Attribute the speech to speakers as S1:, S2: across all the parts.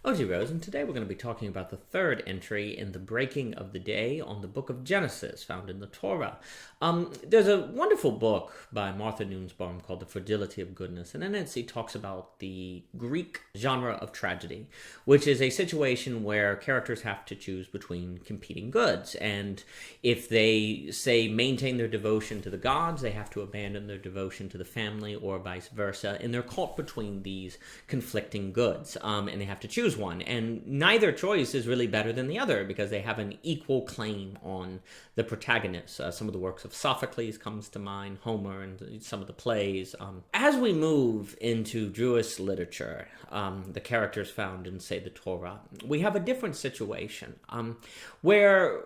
S1: Oji Rose, and today we're going to be talking about the third entry in the breaking of the day on the book of Genesis, found in the Torah. There's a wonderful book by Martha Nussbaum called The Fragility of Goodness, and in it she talks about the Greek genre of tragedy, which is a situation where characters have to choose between competing goods, and if they, say, maintain their devotion to the gods, they have to abandon their devotion to the family, or vice versa, and they're caught between these conflicting goods, and they have to choose one, and neither choice is really better than the other because they have an equal claim on the protagonist. Some of the works of Sophocles comes to mind, Homer, and some of the plays. As we move into Jewish literature, the characters found in, say, the Torah, we have a different situation where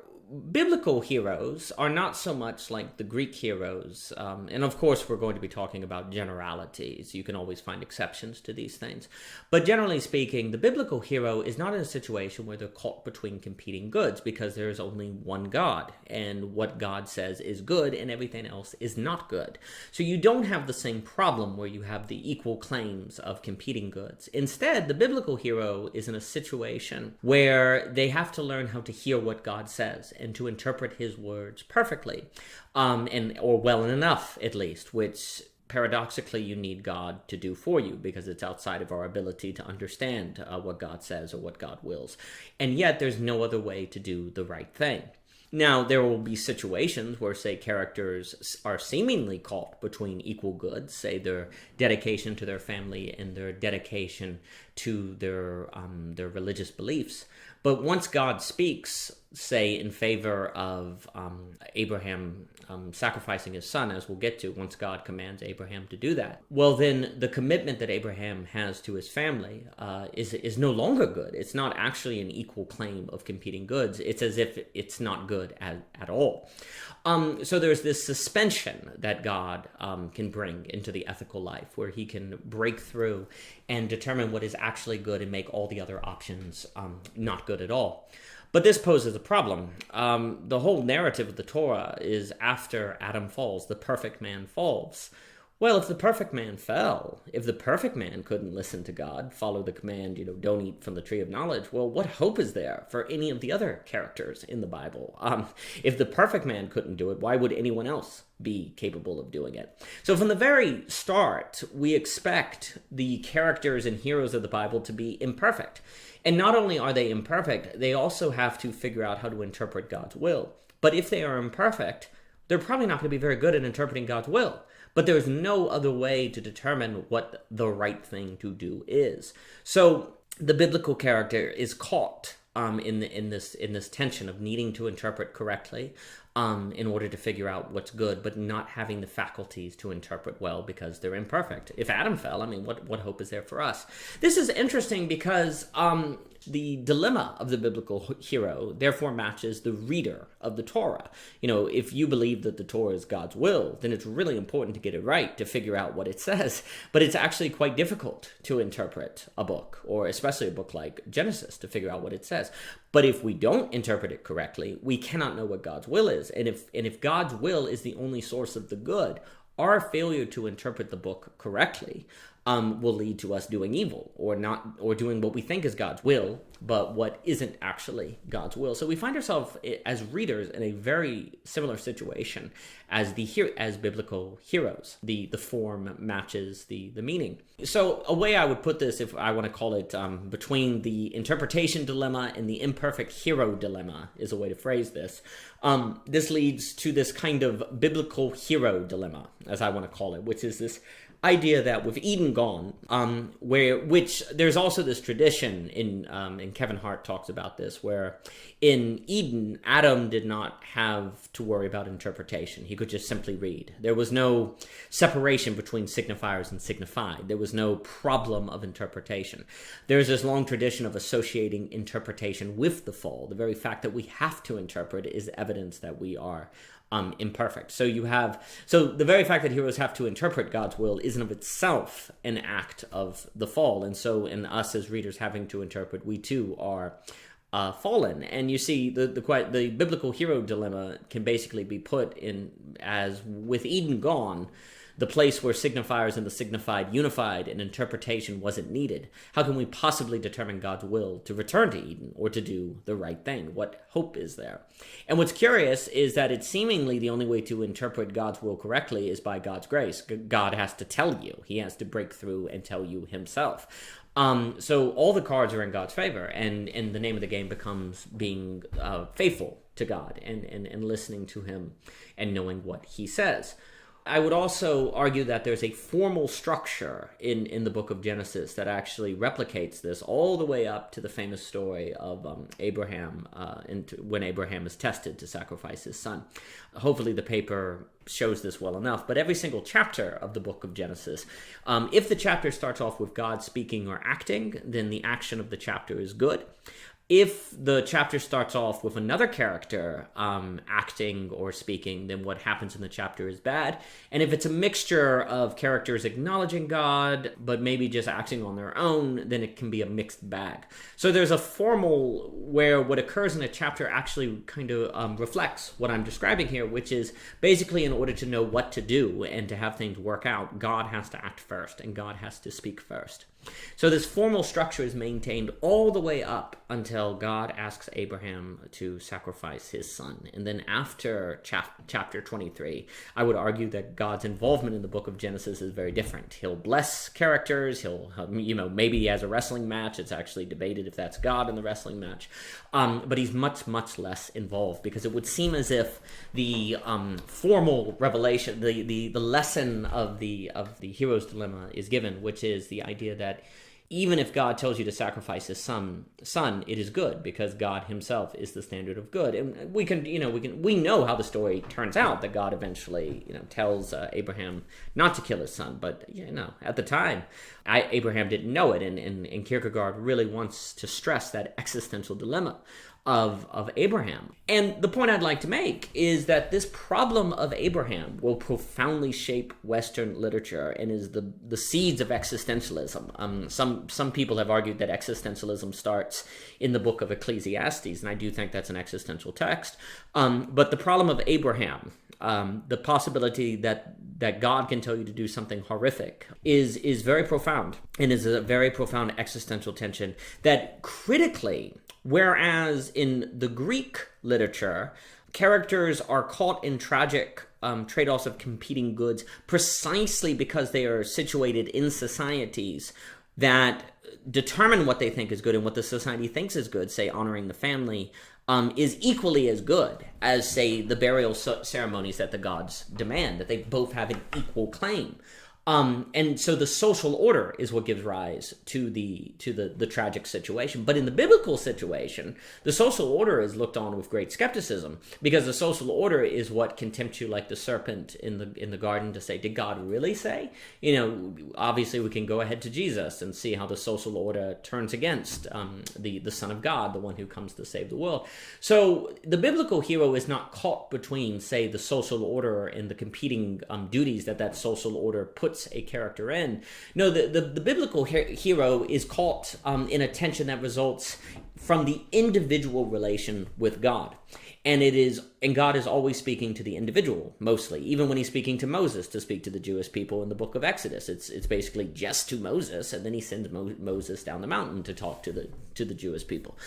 S1: biblical heroes are not so much like the Greek heroes, and of course we're going to be talking about generalities. You can always find exceptions to these things. But generally speaking, the biblical hero is not in a situation where they're caught between competing goods because there is only one God, and what God says is good and everything else is not good. So you don't have the same problem where you have the equal claims of competing goods. Instead, the biblical hero is in a situation where they have to learn how to hear what God says and to interpret his words perfectly, or well enough, at least, which paradoxically you need God to do for you because it's outside of our ability to understand what God says or what God wills. And yet there's no other way to do the right thing. Now, there will be situations where, say, characters are seemingly caught between equal goods, say their dedication to their family and their dedication to their religious beliefs. But once God speaks, say, in favor of Abraham sacrificing his son, as we'll get to, once God commands Abraham to do that, well, then the commitment that Abraham has to his family is no longer good. It's not actually an equal claim of competing goods. It's as if it's not good at all. So there's this suspension that God can bring into the ethical life, where he can break through and determine what is actually good and make all the other options not good at all. But this poses a problem. The whole narrative of the Torah is after Adam falls, the perfect man falls. Well, if the perfect man fell, if the perfect man couldn't listen to God, follow the command, don't eat from the tree of knowledge, well, what hope is there for any of the other characters in the Bible? If the perfect man couldn't do it, why would anyone else be capable of doing it? So from the very start, we expect the characters and heroes of the Bible to be imperfect. And not only are they imperfect, they also have to figure out how to interpret God's will. But if they are imperfect, they're probably not going to be very good at interpreting God's will. But there's no other way to determine what the right thing to do is. So the biblical character is caught in this tension of needing to interpret correctly in order to figure out what's good, but not having the faculties to interpret well because they're imperfect. If Adam fell, what hope is there for us? This is interesting because the dilemma of the biblical hero therefore matches the reader of the Torah. If you believe that the Torah is God's will, then it's really important to get it right, to figure out what it says. But it's actually quite difficult to interpret a book, or especially a book like Genesis, to figure out what it says. But if we don't interpret it correctly, we cannot know what God's will is. And if God's will is the only source of the good, our failure to interpret the book correctly will lead to us doing evil, or doing what we think is God's will, but what isn't actually God's will. So we find ourselves as readers in a very similar situation as biblical heroes. The form matches the meaning. So a way I would put this, if I want to call it between the interpretation dilemma and the imperfect hero dilemma, is a way to phrase this. This leads to this kind of biblical hero dilemma, as I want to call it, which is this idea that with Eden gone, which there's also this tradition and Kevin Hart talks about this, where in Eden, Adam did not have to worry about interpretation. He could just simply read. There was no separation between signifiers and signified. There was no problem of interpretation. There's this long tradition of associating interpretation with the fall. The very fact that we have to interpret is evidence that we are imperfect. So the very fact that heroes have to interpret God's will is in of itself an act of the fall. And so in us as readers having to interpret, we too are fallen. And you see the biblical hero dilemma can basically be put in as, with Eden gone, the place where signifiers and the signified unified and interpretation wasn't needed. How can we possibly determine God's will to return to Eden or to do the right thing? What hope is there? And what's curious is that it's seemingly the only way to interpret God's will correctly is by God's grace. God has to tell you. He has to break through and tell you himself. So all the cards are in God's favor, and the name of the game becomes being faithful to God and listening to him and knowing what he says. I would also argue that there's a formal structure in the book of Genesis that actually replicates this all the way up to the famous story of Abraham when Abraham is tested to sacrifice his son. Hopefully the paper shows this well enough, but every single chapter of the book of Genesis, if the chapter starts off with God speaking or acting, then the action of the chapter is good. If the chapter starts off with another character acting or speaking, then what happens in the chapter is bad. And if it's a mixture of characters acknowledging God, but maybe just acting on their own, then it can be a mixed bag. So there's a formal where what occurs in a chapter actually kind of reflects what I'm describing here, which is basically in order to know what to do and to have things work out, God has to act first and God has to speak first. So this formal structure is maintained all the way up until God asks Abraham to sacrifice his son. And then after chapter 23, I would argue that God's involvement in the book of Genesis is very different. He'll bless characters. He'll, maybe he has a wrestling match. It's actually debated if that's God in the wrestling match. But he's much, much less involved because it would seem as if the formal revelation, the lesson of the hero's dilemma is given, which is the idea that even if God tells you to sacrifice his son, it is good because God himself is the standard of good. And we know how the story turns out, that God eventually, tells Abraham not to kill his son. But, at the time, Abraham didn't know it. And Kierkegaard really wants to stress that existential dilemma of Abraham. And the point I'd like to make is that this problem of Abraham will profoundly shape Western literature and is the seeds of existentialism. Some people have argued that existentialism starts in the book of Ecclesiastes, and I do think that's an existential text. But the problem of Abraham, the possibility that God can tell you to do something horrific is very profound and is a very profound existential tension that critically, whereas in the Greek literature, characters are caught in tragic trade-offs of competing goods precisely because they are situated in societies that determine what they think is good and what the society thinks is good, say honoring the family, is equally as good as, say, the burial ceremonies that the gods demand, that they both have an equal claim. And so the social order is what gives rise to the tragic situation. But in the biblical situation, the social order is looked on with great skepticism because the social order is what can tempt you like the serpent in the garden to say, did God really say? Obviously we can go ahead to Jesus and see how the social order turns against the Son of God, the one who comes to save the world. So the biblical hero is not caught between, say, the social order and the competing duties that social order puts a character in. No, the biblical hero is caught in a tension that results from the individual relation with God. And God is always speaking to the individual, mostly. Even when he's speaking to Moses to speak to the Jewish people in the book of Exodus, it's basically just to Moses, and then he sends Moses down the mountain to talk to the Jewish people.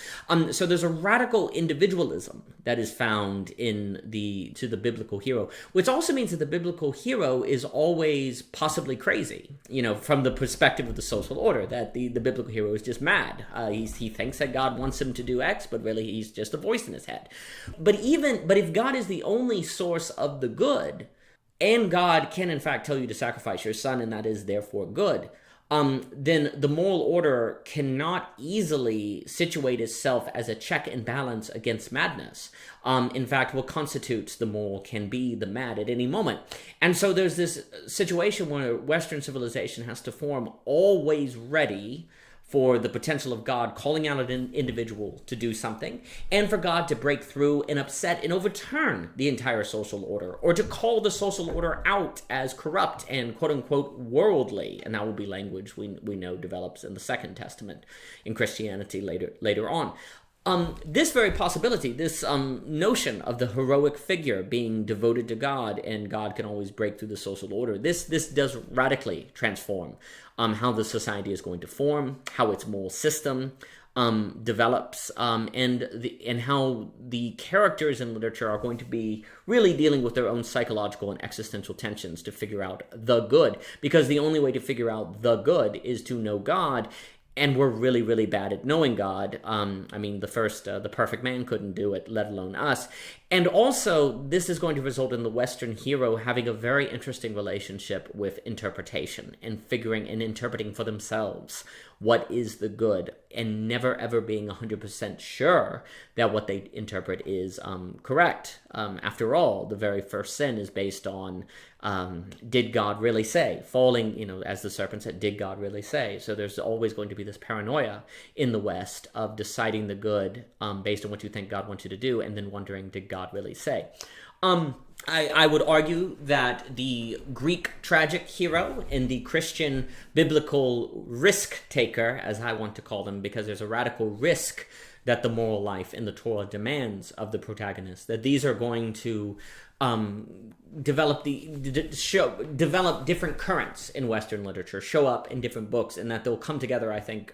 S1: So there's a radical individualism that is found to the biblical hero, which also means that the biblical hero is always possibly crazy, from the perspective of the social order, that the biblical hero is just mad. He thinks that God wants him to do X, but really he's just a voice in his head. But if God is the only source of the good, and God can in fact tell you to sacrifice your son, and that is therefore good, then the moral order cannot easily situate itself as a check and balance against madness. In fact, what constitutes the moral can be the mad at any moment. And so there's this situation where Western civilization has to form always ready for the potential of God calling out an individual to do something, and for God to break through and upset and overturn the entire social order, or to call the social order out as corrupt and quote-unquote worldly. And that will be language we know develops in the Second Testament in Christianity later on. This very possibility, this notion of the heroic figure being devoted to God and God can always break through the social order, this does radically transform how the society is going to form, how its moral system develops, and how the characters in literature are going to be really dealing with their own psychological and existential tensions to figure out the good, because the only way to figure out the good is to know God. And we're really, really bad at knowing God. I mean, the perfect man couldn't do it, let alone us. And also, this is going to result in the Western hero having a very interesting relationship with interpretation and figuring and interpreting for themselves what is the good, and never ever being 100% sure that what they interpret is correct. After all, the very first sin is based on, did God really say? Falling, as the serpent said, did God really say? So there's always going to be this paranoia in the West of deciding the good based on what you think God wants you to do, and then wondering, did God really say? I would argue that the Greek tragic hero and the Christian biblical risk taker, as I want to call them, because there's a radical risk that the moral life in the Torah demands of the protagonist, that these are going to develop different currents in Western literature, show up in different books, and that they'll come together. I think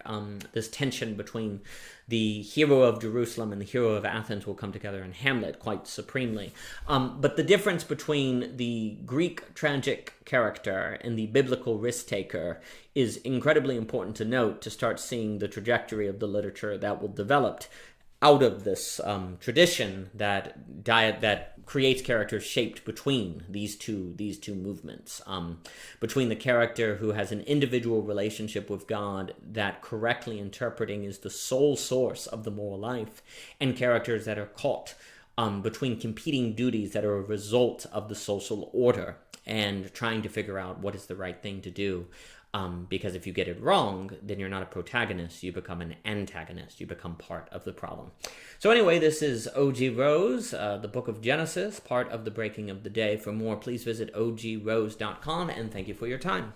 S1: this tension between the hero of Jerusalem and the hero of Athens will come together in Hamlet quite supremely. But the difference between the Greek tragic character and the biblical risk taker is incredibly important to note, to start seeing the trajectory of the literature that will develop out of this tradition that creates characters shaped between these two movements, between the character who has an individual relationship with God that correctly interpreting is the sole source of the moral life, and characters that are caught between competing duties that are a result of the social order and trying to figure out what is the right thing to do. Because if you get it wrong, then you're not a protagonist, you become an antagonist, you become part of the problem. So anyway, this is O.G. Rose, the book of Genesis, part of the Breaking of the Day. For more, please visit ogrose.com, and thank you for your time.